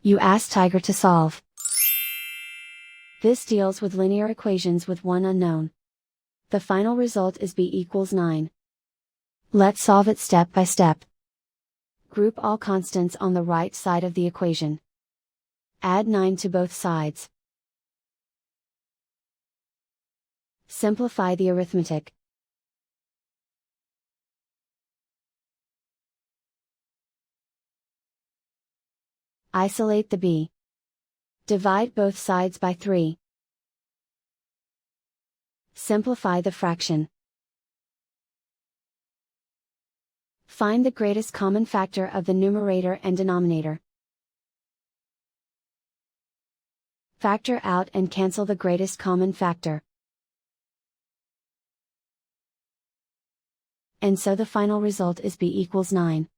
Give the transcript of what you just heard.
You ask Tiger to solve. This deals with linear equations with one unknown. The final result is b equals 9. Let's solve it step by step. Group all constants on the right side of the equation. Add 9 to both sides. Simplify the arithmetic. Isolate the b. Divide both sides by 3. Simplify the fraction. Find the greatest common factor of the numerator and denominator. Factor out and cancel the greatest common factor. And so the final result is b equals 9.